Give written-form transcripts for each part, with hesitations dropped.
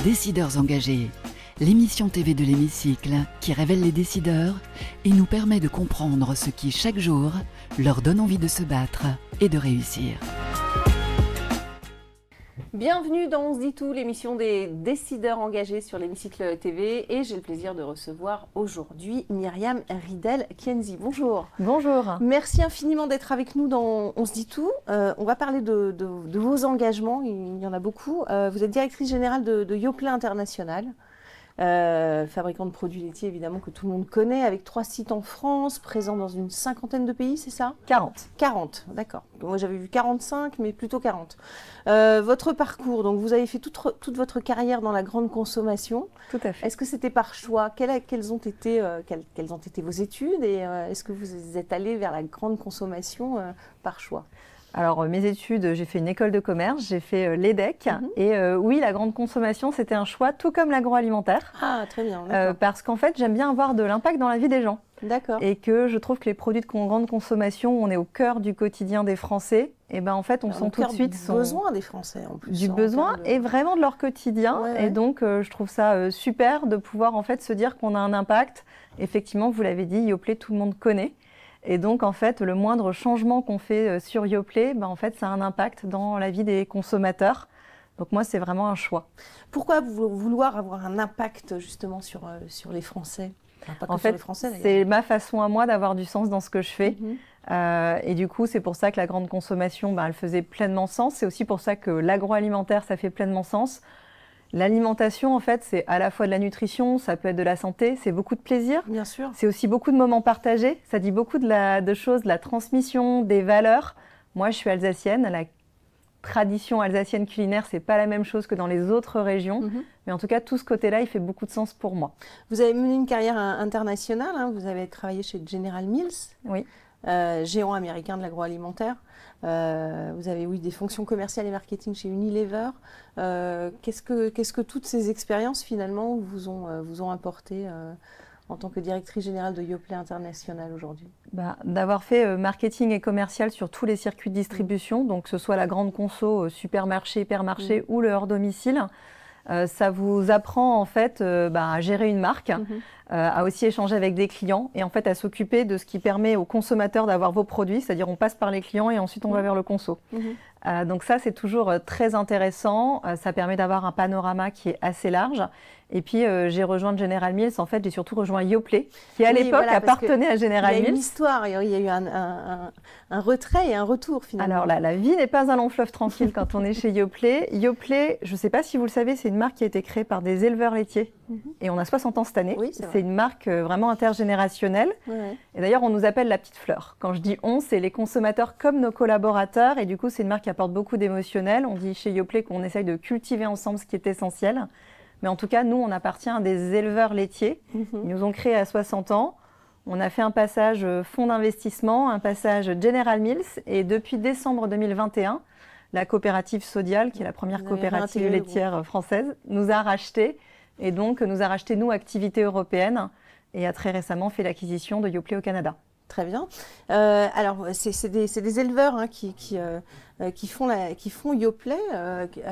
Décideurs engagés, l'émission TV de l'Hémicycle qui révèle les décideurs et nous permet de comprendre ce qui, chaque jour, leur donne envie de se battre et de réussir. Bienvenue dans On se dit tout, l'émission des décideurs engagés sur l'Hémicycle TV, et j'ai le plaisir de recevoir aujourd'hui Myriam Ridel-Kienzi. Bonjour. Bonjour. Merci infiniment d'être avec nous dans On se dit tout. On va parler de vos engagements, il y en a beaucoup. Vous êtes directrice générale de Yoplait International. Fabricant de produits laitiers évidemment que tout le monde connaît, avec 3 sites en France, présents dans une 50aine de pays, c'est ça? 40. 40, d'accord. Moi j'avais vu 45, mais plutôt 40. Votre parcours, donc vous avez fait toute votre carrière dans la grande consommation. Tout à fait. Est-ce que c'était par choix? Quelles ont été vos études, et est-ce que vous êtes allé vers la grande consommation par choix? Alors, mes études, j'ai fait une école de commerce, j'ai fait l'EDEC. Et oui, la grande consommation, c'était un choix, tout comme l'agroalimentaire. Ah, très bien. Parce qu'en fait, j'aime bien avoir de l'impact dans la vie des gens. D'accord. Et que je trouve que les produits de grande consommation, on est au cœur du quotidien des Français. Et ben en fait, on sent tout de suite du besoin des Français en plus. Du besoin et vraiment de leur quotidien. Ouais. Et donc, je trouve ça super de pouvoir en fait se dire qu'on a un impact. Effectivement, vous l'avez dit, Yoplait, tout le monde connaît. Et donc, en fait, le moindre changement qu'on fait sur Yoplait, en fait, ça a un impact dans la vie des consommateurs. Donc, moi, c'est vraiment un choix. Pourquoi vouloir avoir un impact, justement, sur les Français? Enfin, pas que en sur fait, les Français, c'est ma façon à moi d'avoir du sens dans ce que je fais. Et du coup, c'est pour ça que la grande consommation, elle faisait pleinement sens. C'est aussi pour ça que l'agroalimentaire, ça fait pleinement sens. L'alimentation, en fait, c'est à la fois de la nutrition, ça peut être de la santé, c'est beaucoup de plaisir. Bien sûr. C'est aussi beaucoup de moments partagés. Ça dit beaucoup de choses, de la transmission, des valeurs. Moi, je suis alsacienne. La tradition alsacienne culinaire, c'est pas la même chose que dans les autres régions. Mais en tout cas, tout ce côté-là, il fait beaucoup de sens pour moi. Vous avez mené une carrière internationale. Vous avez travaillé chez General Mills. Oui. Géant américain de l'agroalimentaire. Vous avez, oui, des fonctions commerciales et marketing chez Unilever. Qu'est-ce que toutes ces expériences, finalement, vous ont apporté en tant que directrice générale de Yoplait International aujourd'hui? D'avoir fait marketing et commercial sur tous les circuits de distribution, donc que ce soit la grande conso, supermarché, hypermarché ou le hors domicile. Ça vous apprend en fait à gérer une marque, à aussi échanger avec des clients et en fait à s'occuper de ce qui permet aux consommateurs d'avoir vos produits, c'est-à-dire on passe par les clients et ensuite on va vers le conso. Donc ça c'est toujours très intéressant, ça permet d'avoir un panorama qui est assez large. Et puis j'ai rejoint General Mills, en fait j'ai surtout rejoint Yoplait, qui à l'époque appartenait à General Mills. Il y a une histoire, il y a eu un retrait et un retour finalement. Alors la vie n'est pas un long fleuve tranquille quand on est chez Yoplait. Yoplait, je ne sais pas si vous le savez, c'est une marque qui a été créée par des éleveurs laitiers. Et on a 60 ans cette année. Oui, c'est une marque vraiment intergénérationnelle. Et d'ailleurs on nous appelle la petite fleur. Quand je dis on, c'est les consommateurs comme nos collaborateurs. Et du coup c'est une marque qui apporte beaucoup d'émotionnel. On dit chez Yoplait qu'on essaye de cultiver ensemble ce qui est essentiel. Mais en tout cas, nous, on appartient à des éleveurs laitiers. Ils nous ont créés à 60 ans. On a fait un passage fonds d'investissement, un passage General Mills. Et depuis décembre 2021, la coopérative Sodial, qui est la première coopérative laitière française, nous a racheté. Et donc, nous a racheté, nous, Activité Européenne. Et a très récemment fait l'acquisition de Yoplait au Canada. Très bien. Alors, c'est des éleveurs qui font Yoplait,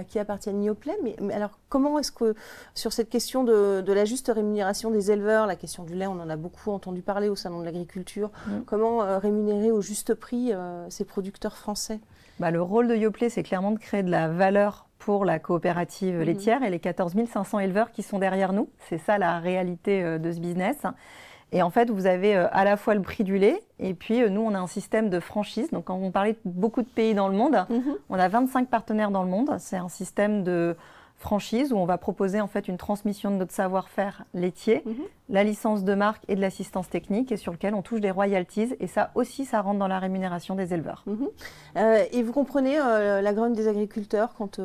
qui appartiennent Yoplait. Mais alors, comment est-ce que, sur cette question de la juste rémunération des éleveurs, la question du lait, on en a beaucoup entendu parler au Salon de l'Agriculture, comment rémunérer au juste prix ces producteurs français? Le rôle de Yoplait, c'est clairement de créer de la valeur pour la coopérative laitière et les 14 500 éleveurs qui sont derrière nous. C'est ça la réalité de ce business. Et en fait, vous avez à la fois le prix du lait et puis nous, on a un système de franchise. Donc, quand on parlait de beaucoup de pays dans le monde, on a 25 partenaires dans le monde. C'est un système de franchise où on va proposer en fait une transmission de notre savoir-faire laitier, la licence de marque et de l'assistance technique et sur lequel on touche des royalties. Et ça aussi, ça rentre dans la rémunération des éleveurs. Et vous comprenez la grogne des agriculteurs quand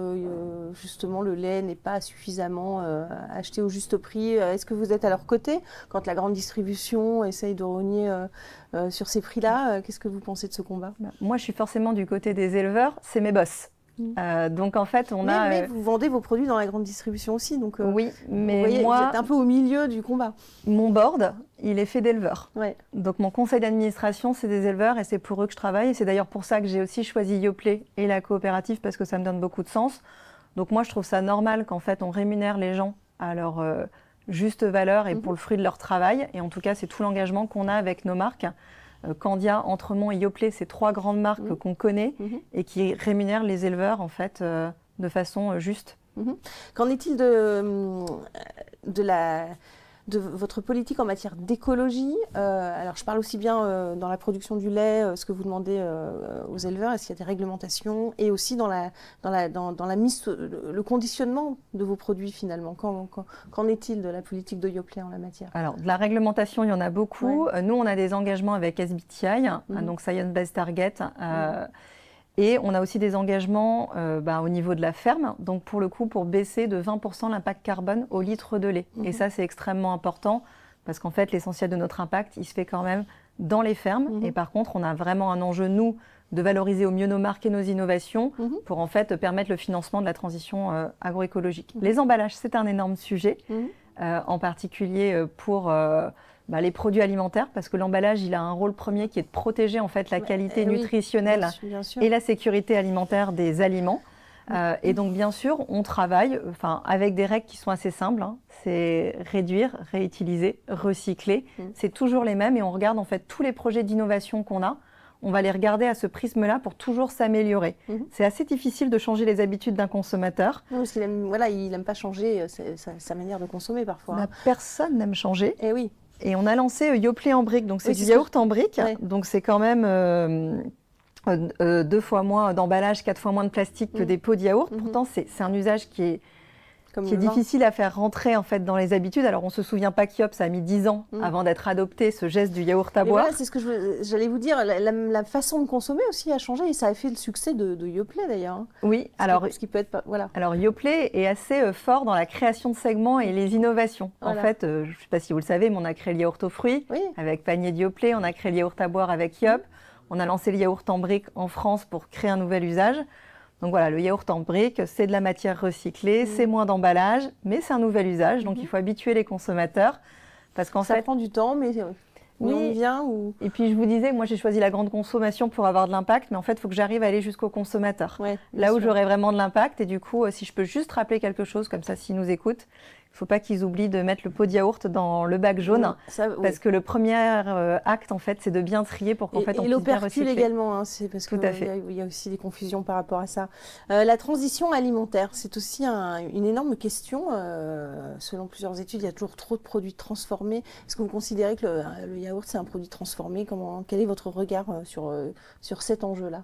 justement le lait n'est pas suffisamment acheté au juste prix? Est-ce que vous êtes à leur côté quand la grande distribution essaye de rogner sur ces prix-là? Qu'est-ce que vous pensez de ce combat? Moi, je suis forcément du côté des éleveurs, c'est mes boss. Donc en fait, mais vous vendez vos produits dans la grande distribution aussi, donc oui, mais vous voyez, moi, vous êtes un peu au milieu du combat. Mon board, il est fait d'éleveurs. Donc mon conseil d'administration, c'est des éleveurs et c'est pour eux que je travaille. Et c'est d'ailleurs pour ça que j'ai aussi choisi Yoplait et la coopérative parce que ça me donne beaucoup de sens. Donc moi, je trouve ça normal qu'en fait, on rémunère les gens à leur juste valeur et pour le fruit de leur travail. Et en tout cas, c'est tout l'engagement qu'on a avec nos marques. Candia, Entremont et Yoplait, c'est 3 grandes marques qu'on connaît et qui rémunèrent les éleveurs en fait de façon juste. Qu'en est-il de votre politique en matière d'écologie? Alors, je parle aussi bien dans la production du lait, ce que vous demandez aux éleveurs, est-ce qu'il y a des réglementations, et aussi dans la mise, le conditionnement de vos produits finalement. Qu'en est-il de la politique de Yoplait en la matière? Alors, de la réglementation, il y en a beaucoup. Nous, on a des engagements avec SBTi, donc Science Based Target. Et on a aussi des engagements au niveau de la ferme, donc pour le coup, pour baisser de 20% l'impact carbone au litre de lait. Et ça, c'est extrêmement important parce qu'en fait, l'essentiel de notre impact, il se fait quand même dans les fermes. Et par contre, on a vraiment un enjeu, nous, de valoriser au mieux nos marques et nos innovations pour en fait permettre le financement de la transition agroécologique. Les emballages, c'est un énorme sujet, en particulier pour... les produits alimentaires, parce que l'emballage, il a un rôle premier qui est de protéger en fait la qualité nutritionnelle bien sûr. Et la sécurité alimentaire des aliments. Et donc, bien sûr, on travaille avec des règles qui sont assez simples. C'est réduire, réutiliser, recycler. C'est toujours les mêmes et on regarde en fait tous les projets d'innovation qu'on a. On va les regarder à ce prisme-là pour toujours s'améliorer. C'est assez difficile de changer les habitudes d'un consommateur. Non, parce qu'il il n'aime pas changer sa manière de consommer parfois. Personne n'aime changer. Et oui. Et on a lancé Yoplait en brique, donc c'est du yaourt en brique, donc c'est quand même 2 fois moins d'emballage, 4 fois moins de plastique que des pots de yaourt. Pourtant, c'est un usage qui est difficile à faire rentrer en fait dans les habitudes. Alors on se souvient pas qu'Yop, ça a mis 10 ans avant d'être adopté ce geste du yaourt à boire. Voilà, c'est ce que j'allais vous dire. La façon de consommer aussi a changé et ça a fait le succès de Yoplait d'ailleurs. Oui, ce qui peut être voilà. Alors Yoplait est assez fort dans la création de segments et les innovations. Voilà. En fait, je ne sais pas si vous le savez, mais on a créé le yaourt aux fruits avec panier de Yoplait, on a créé le yaourt à boire avec Yop, on a lancé le yaourt en brique en France pour créer un nouvel usage. Donc voilà, le yaourt en brique, c'est de la matière recyclée, c'est moins d'emballage, mais c'est un nouvel usage. Donc il faut habituer les consommateurs. Parce qu'en fait, ça prend du temps, mais on y vient. Et puis je vous disais, moi j'ai choisi la grande consommation pour avoir de l'impact, mais en fait il faut que j'arrive à aller jusqu'au consommateur. Là où j'aurai vraiment de l'impact. Et du coup, si je peux juste rappeler quelque chose, comme ça s'ils nous écoutent, il ne faut pas qu'ils oublient de mettre le pot de yaourt dans le bac jaune, parce que le premier acte, en fait, c'est de bien trier pour qu'en fait, on puisse bien recycler. Et l'opercule également, c'est parce qu'il y a aussi des confusions par rapport à ça. La transition alimentaire, c'est aussi une énorme question. Selon plusieurs études, il y a toujours trop de produits transformés. Est-ce que vous considérez que le yaourt, c'est un produit transformé? Quel est votre regard sur cet enjeu-là?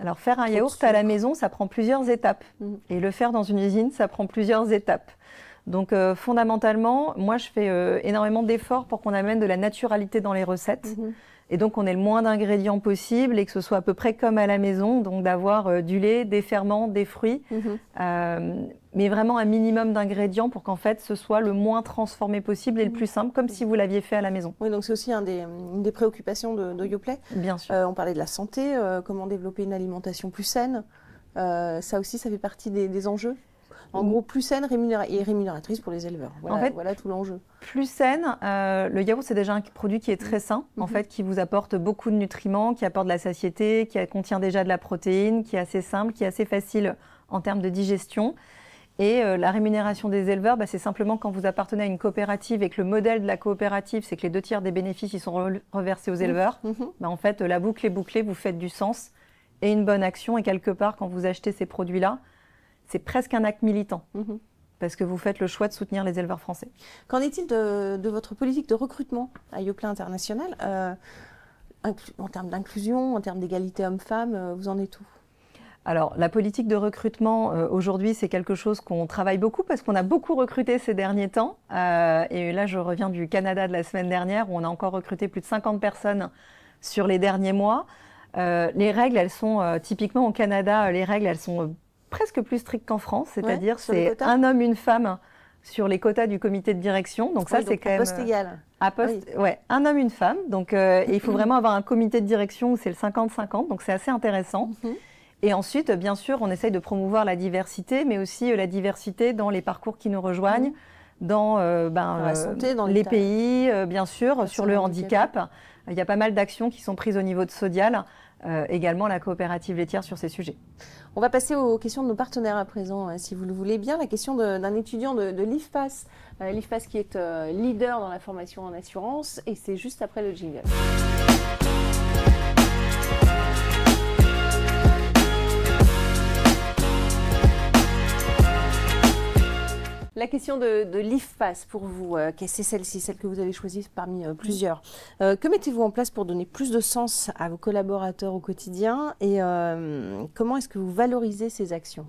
Alors, faire un yaourt à la maison, ça prend plusieurs étapes. Et le faire dans une usine, ça prend plusieurs étapes. Donc fondamentalement, moi je fais énormément d'efforts pour qu'on amène de la naturalité dans les recettes. Et donc on ait le moins d'ingrédients possible et que ce soit à peu près comme à la maison, donc d'avoir du lait, des ferments, des fruits, mais vraiment un minimum d'ingrédients pour qu'en fait ce soit le moins transformé possible et le plus simple, comme si vous l'aviez fait à la maison. Oui, donc c'est aussi une des préoccupations de Yoplait. Bien sûr. On parlait de la santé, comment développer une alimentation plus saine. Ça aussi, ça fait partie des enjeux. En gros, plus saine et rémunératrice pour les éleveurs. Voilà, en fait, voilà tout l'enjeu. Plus saine, le yaourt, c'est déjà un produit qui est très sain, en fait, qui vous apporte beaucoup de nutriments, qui apporte de la satiété, qui contient déjà de la protéine, qui est assez simple, qui est assez facile en termes de digestion. Et la rémunération des éleveurs, c'est simplement quand vous appartenez à une coopérative et que le modèle de la coopérative, c'est que les 2 tiers des bénéfices ils sont reversés aux éleveurs. En fait, la boucle est bouclée, vous faites du sens et une bonne action. Et quelque part, quand vous achetez ces produits-là, c'est presque un acte militant, parce que vous faites le choix de soutenir les éleveurs français. Qu'en est-il de votre politique de recrutement à Yoplait International en termes d'inclusion, en termes d'égalité homme-femme, vous en êtes où? Alors, la politique de recrutement, aujourd'hui, c'est quelque chose qu'on travaille beaucoup, parce qu'on a beaucoup recruté ces derniers temps. Et là, je reviens du Canada de la semaine dernière, où on a encore recruté plus de 50 personnes sur les derniers mois. Les règles, elles sont, typiquement au Canada, les règles, elles sont presque plus strict qu'en France, c'est-à-dire c'est un homme, une femme sur les quotas du comité de direction. Donc ça, c'est quand même... À poste égal. À poste, un homme, une femme. Donc et il faut vraiment avoir un comité de direction où c'est le 50-50, donc c'est assez intéressant. Et ensuite, bien sûr, on essaye de promouvoir la diversité, mais aussi la diversité dans les parcours qui nous rejoignent, dans la santé, dans les pays, bien sûr, sur le handicap. Il y a pas mal d'actions qui sont prises au niveau de Sodial également la coopérative laitière sur ces sujets. On va passer aux questions de nos partenaires à présent, si vous le voulez bien. La question d'un étudiant de l'IFPAS, l'IFPAS qui est leader dans la formation en assurance, et c'est juste après le jingle. La question de l'IFPAS pour vous, c'est celle-ci, celle que vous avez choisie parmi plusieurs. Que mettez-vous en place pour donner plus de sens à vos collaborateurs au quotidien et comment est-ce que vous valorisez ces actions ?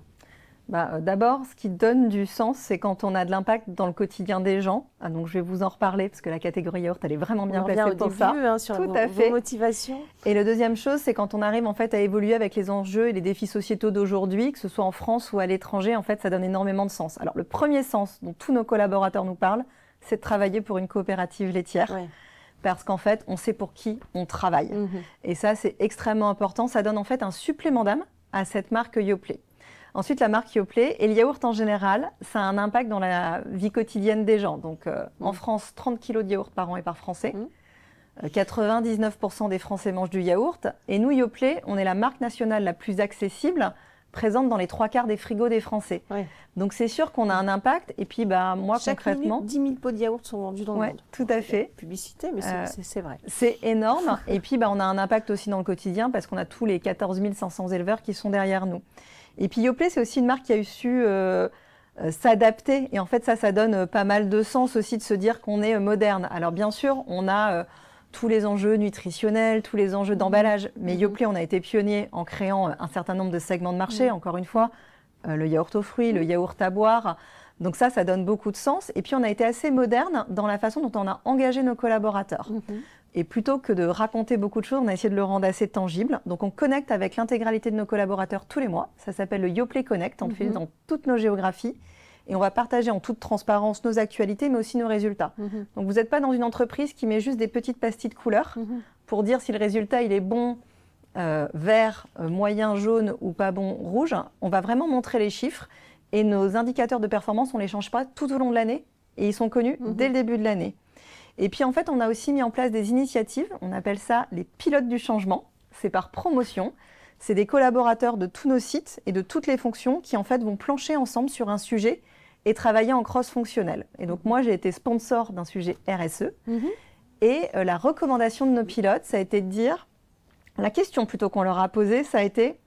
D'abord, ce qui donne du sens, c'est quand on a de l'impact dans le quotidien des gens. Donc, je vais vous en reparler parce que la catégorie yaourt, elle est vraiment bien placée pour ça. Hein, sur vos motivations. Et la deuxième chose, c'est quand on arrive en fait à évoluer avec les enjeux et les défis sociétaux d'aujourd'hui, que ce soit en France ou à l'étranger, en fait, ça donne énormément de sens. Alors, le premier sens dont tous nos collaborateurs nous parlent, c'est de travailler pour une coopérative laitière. Ouais. Parce qu'en fait, on sait pour qui on travaille. Et ça, c'est extrêmement important. Ça donne en fait un supplément d'âme à cette marque Yoplait. Ensuite, la marque Yoplait et le yaourt en général, ça a un impact dans la vie quotidienne des gens. Donc, en France, 30 kg de yaourt par an et par Français. 99% des Français mangent du yaourt. Et nous, Yoplait, on est la marque nationale la plus accessible, présente dans les 3/4 des frigos des Français. Ouais. Donc, c'est sûr qu'on a un impact. Et puis, moi, chaque concrètement... minute, 10 000 pots de yaourt sont vendus dans le monde. Tout à fait. Publicité, mais c'est vrai. C'est énorme. Et puis, on a un impact aussi dans le quotidien parce qu'on a tous les 14 500 éleveurs qui sont derrière nous. Et puis Yoplait, c'est aussi une marque qui a su s'adapter. Et en fait, ça donne pas mal de sens aussi de se dire qu'on est moderne. Alors bien sûr, on a tous les enjeux nutritionnels, tous les enjeux d'emballage. Mais Yoplait, on a été pionnier en créant un certain nombre de segments de marché. Encore une fois, le yaourt aux fruits, le yaourt à boire. Donc ça donne beaucoup de sens. Et puis, on a été assez moderne dans la façon dont on a engagé nos collaborateurs. Et plutôt que de raconter beaucoup de choses, on a essayé de le rendre assez tangible. Donc, on connecte avec l'intégralité de nos collaborateurs tous les mois. Ça s'appelle le Yoplait Connect. On le fait dans toutes nos géographies. Et on va partager en toute transparence nos actualités, mais aussi nos résultats. Donc, vous n'êtes pas dans une entreprise qui met juste des petites pastilles de couleur pour dire si le résultat il est bon, vert, moyen, jaune ou pas bon, rouge. On va vraiment montrer les chiffres. Et nos indicateurs de performance, on ne les change pas tout au long de l'année. Et ils sont connus dès le début de l'année. Et puis en fait, on a aussi mis en place des initiatives, on appelle ça les pilotes du changement, c'est par promotion. C'est des collaborateurs de tous nos sites et de toutes les fonctions qui en fait vont plancher ensemble sur un sujet et travailler en cross-fonctionnel. Et donc moi, j'ai été sponsor d'un sujet RSE et la recommandation de nos pilotes, ça a été de dire, la question plutôt qu'on leur a posée, ça a été,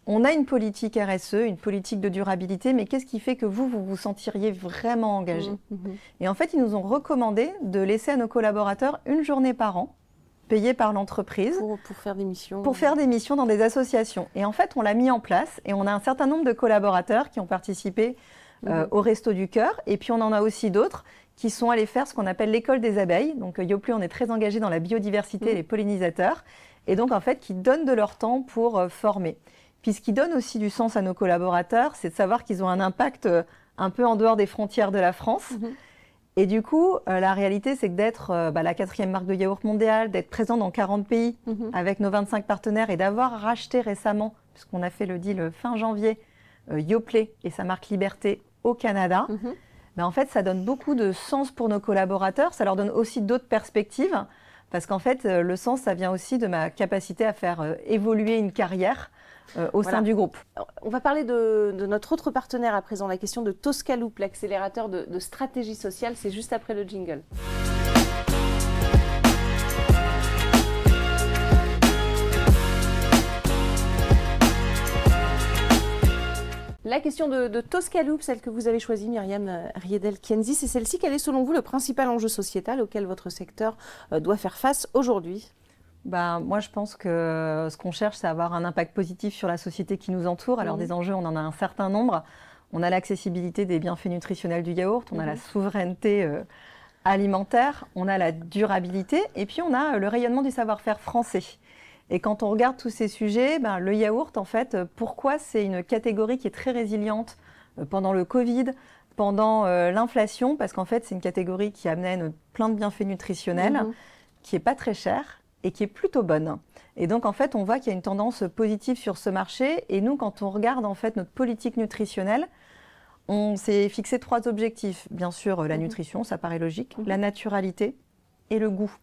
on a une politique RSE, une politique de durabilité, mais qu'est-ce qui fait que vous vous sentiriez vraiment engagé ? Et en fait, ils nous ont recommandé de laisser à nos collaborateurs une journée par an, payée par l'entreprise. Pour faire des missions. Pour faire des missions dans des associations. Et en fait, on l'a mis en place et on a un certain nombre de collaborateurs qui ont participé au Resto du Cœur. Et puis, on en a aussi d'autres qui sont allés faire ce qu'on appelle l'école des abeilles. Donc, Yoplait, on est très engagé dans la biodiversité et les pollinisateurs. Et donc, en fait, qui donnent de leur temps pour former. Puis ce qui donne aussi du sens à nos collaborateurs, c'est de savoir qu'ils ont un impact un peu en dehors des frontières de la France. Et du coup, la réalité, c'est que d'être la 4e marque de yaourt mondiale, d'être présent dans 40 pays avec nos 25 partenaires et d'avoir racheté récemment, puisqu'on a fait le deal fin janvier, Yoplait et sa marque Liberté au Canada, en fait, ça donne beaucoup de sens pour nos collaborateurs. Ça leur donne aussi d'autres perspectives, parce qu'en fait, le sens, ça vient aussi de ma capacité à faire évoluer une carrière au sein du groupe. On va parler de notre autre partenaire à présent, la question de Toscaloop, l'accélérateur de stratégie sociale, c'est juste après le jingle. La question de Toscaloop, celle que vous avez choisie, Myriam Riedel-Kienzi, c'est celle-ci. Quel est selon vous le principal enjeu sociétal auquel votre secteur doit faire face aujourd'hui ? Moi, je pense que ce qu'on cherche, c'est avoir un impact positif sur la société qui nous entoure. Alors, des enjeux, on en a un certain nombre. On a l'accessibilité des bienfaits nutritionnels du yaourt, on a la souveraineté alimentaire, on a la durabilité et puis on a le rayonnement du savoir-faire français. Et quand on regarde tous ces sujets, le yaourt, en fait, pourquoi c'est une catégorie qui est très résiliente pendant le Covid, pendant l'inflation, parce qu'en fait, c'est une catégorie qui amène plein de bienfaits nutritionnels, qui n'est pas très chère et qui est plutôt bonne. Et donc, en fait, on voit qu'il y a une tendance positive sur ce marché. Et nous, quand on regarde, en fait, notre politique nutritionnelle, on s'est fixé 3 objectifs. Bien sûr, la nutrition, ça paraît logique, la naturalité et le goût.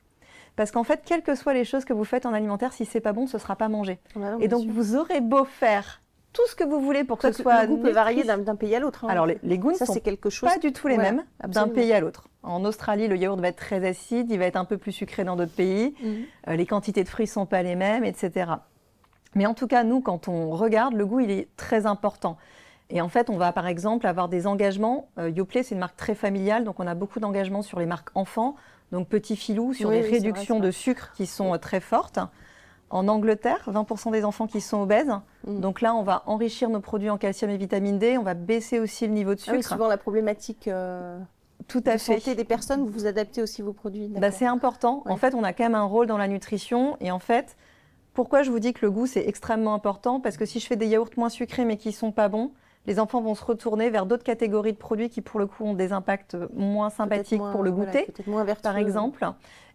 Parce qu'en fait, quelles que soient les choses que vous faites en alimentaire, si c'est pas bon, ce sera pas mangé. Non, et donc, vous aurez beau faire tout ce que vous voulez pour que ce soit... Le goût peut varier d'un pays à l'autre. Hein. Alors, les goûts ne sont pas du tout les mêmes d'un pays à l'autre. En Australie, le yaourt va être très acide, il va être un peu plus sucré dans d'autres pays. Les quantités de fruits ne sont pas les mêmes, etc. Mais en tout cas, nous, quand on regarde, le goût, il est très important. Et en fait, on va par exemple avoir des engagements. Yoplait, c'est une marque très familiale, donc on a beaucoup d'engagements sur les marques enfants, donc Petit Filou, sur des réductions de sucre qui sont très fortes. En Angleterre, 20% des enfants qui sont obèses. Donc là, on va enrichir nos produits en calcium et vitamine D. On va baisser aussi le niveau de sucre. Ah oui, souvent la problématique tout à fait. santé des personnes, vous adaptez aussi vos produits. C'est important. En fait, on a quand même un rôle dans la nutrition. Et en fait, pourquoi je vous dis que le goût, c'est extrêmement important? Parce que si je fais des yaourts moins sucrés, mais qui ne sont pas bons, les enfants vont se retourner vers d'autres catégories de produits qui, pour le coup, ont des impacts moins sympathiques pour le goûter, moins vertueux, par exemple.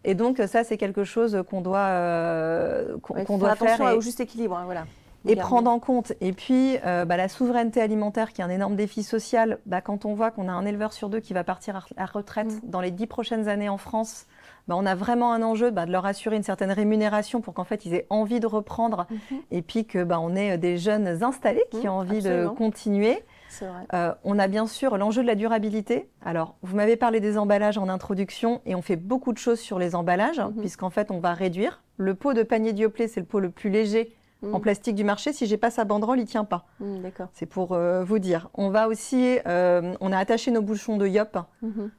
Et donc, ça, c'est quelque chose qu'on doit, faire attention au juste équilibre. Voilà. Et prendre en compte. Et puis, la souveraineté alimentaire, qui est un énorme défi social, quand on voit qu'on a un éleveur sur 2 qui va partir à la retraite dans les 10 prochaines années en France, on a vraiment un enjeu de leur assurer une certaine rémunération pour qu'en fait, ils aient envie de reprendre et puis qu'on ait des jeunes installés qui ont envie de continuer. C'est vrai. On a bien sûr l'enjeu de la durabilité. Alors, vous m'avez parlé des emballages en introduction et on fait beaucoup de choses sur les emballages puisqu'en fait, on va réduire. Le pot de panier de Yoplait, c'est le pot le plus léger en plastique du marché. Si j'ai pas sa banderole, il tient pas. C'est pour vous dire. On va aussi, on a attaché nos bouchons de Yop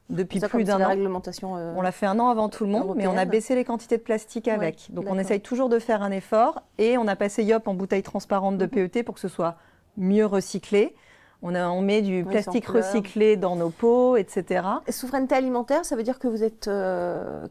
depuis plus d'un an. La réglementation on l'a fait un an avant tout le monde, européenne. Mais on a baissé les quantités de plastique avec. Donc on essaye toujours de faire un effort et on a passé Yop en bouteille transparente de PET pour que ce soit mieux recyclé. On met du plastique recyclé dans nos pots, etc. Et souveraineté alimentaire, ça veut dire que vous êtes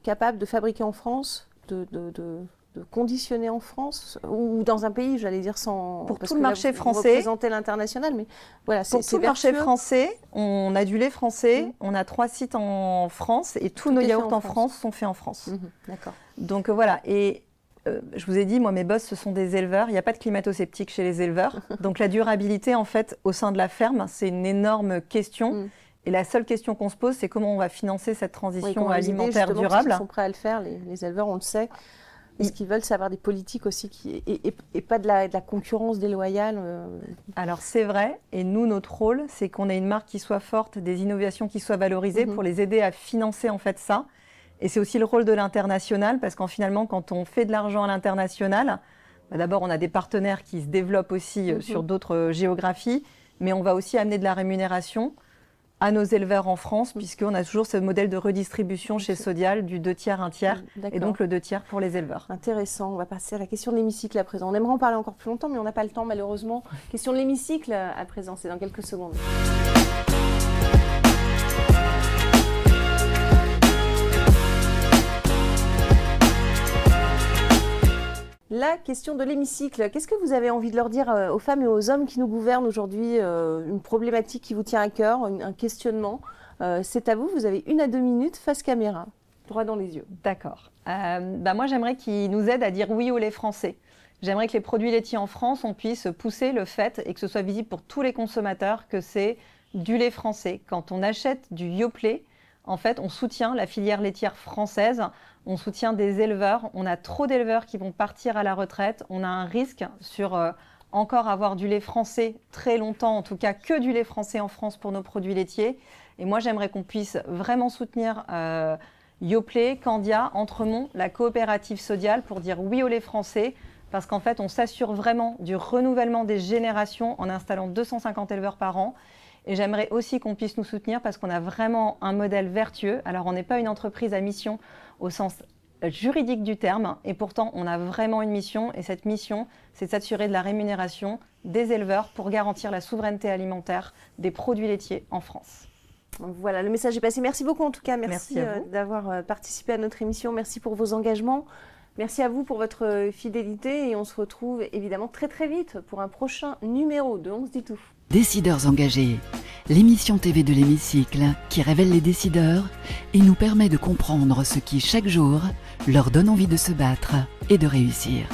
capable de fabriquer en France, de conditionner en France ou dans un pays, j'allais dire sans... Pour tout le marché français. Vous représentez l'international, mais voilà, pour tout le marché français, on a du lait français, on a 3 sites en France et tous nos yaourts en France sont faits en France. D'accord. Donc voilà, et je vous ai dit, moi mes boss, ce sont des éleveurs, il n'y a pas de climato-sceptique chez les éleveurs. Donc la durabilité, en fait, au sein de la ferme, c'est une énorme question. Et la seule question qu'on se pose, c'est comment on va financer cette transition alimentaire durable. Ils sont prêts à le faire, les éleveurs, on le sait. Est-ce qu'ils veulent savoir des politiques aussi et pas de la concurrence déloyale Alors c'est vrai, et nous, notre rôle, c'est qu'on ait une marque qui soit forte, des innovations qui soient valorisées pour les aider à financer en fait ça. Et c'est aussi le rôle de l'international, parce qu'en finalement, quand on fait de l'argent à l'international, d'abord on a des partenaires qui se développent aussi sur d'autres géographies, mais on va aussi amener de la rémunération à nos éleveurs en France, puisqu'on a toujours ce modèle de redistribution chez Sodial du 2/3, 1/3, et donc le 2/3 pour les éleveurs. Intéressant. On va passer à la question de l'hémicycle à présent. On aimerait en parler encore plus longtemps, mais on n'a pas le temps malheureusement. Question de l'hémicycle à présent, c'est dans quelques secondes. La question de l'hémicycle. Qu'est-ce que vous avez envie de leur dire aux femmes et aux hommes qui nous gouvernent aujourd'hui? Une problématique qui vous tient à cœur, un questionnement. C'est à vous, vous avez 1 à 2 minutes face caméra, droit dans les yeux. D'accord. Moi, j'aimerais qu'ils nous aident à dire oui au lait français. J'aimerais que les produits laitiers en France, on puisse pousser le fait et que ce soit visible pour tous les consommateurs que c'est du lait français. Quand on achète du Yoplait, en fait, on soutient la filière laitière française, on soutient des éleveurs. On a trop d'éleveurs qui vont partir à la retraite. On a un risque sur encore avoir du lait français très longtemps, en tout cas que du lait français en France pour nos produits laitiers. Et moi, j'aimerais qu'on puisse vraiment soutenir Yoplait, Candia, Entremont, la coopérative Sodial pour dire oui au lait français. Parce qu'en fait, on s'assure vraiment du renouvellement des générations en installant 250 éleveurs par an. Et j'aimerais aussi qu'on puisse nous soutenir parce qu'on a vraiment un modèle vertueux. Alors, on n'est pas une entreprise à mission au sens juridique du terme. Et pourtant, on a vraiment une mission. Et cette mission, c'est de s'assurer de la rémunération des éleveurs pour garantir la souveraineté alimentaire des produits laitiers en France. Voilà, le message est passé. Merci beaucoup en tout cas. Merci d'avoir participé à notre émission. Merci pour vos engagements. Merci à vous pour votre fidélité. Et on se retrouve évidemment très très vite pour un prochain numéro de On se dit tout. Décideurs engagés, l'émission TV de l'hémicycle qui révèle les décideurs et nous permet de comprendre ce qui chaque jour leur donne envie de se battre et de réussir.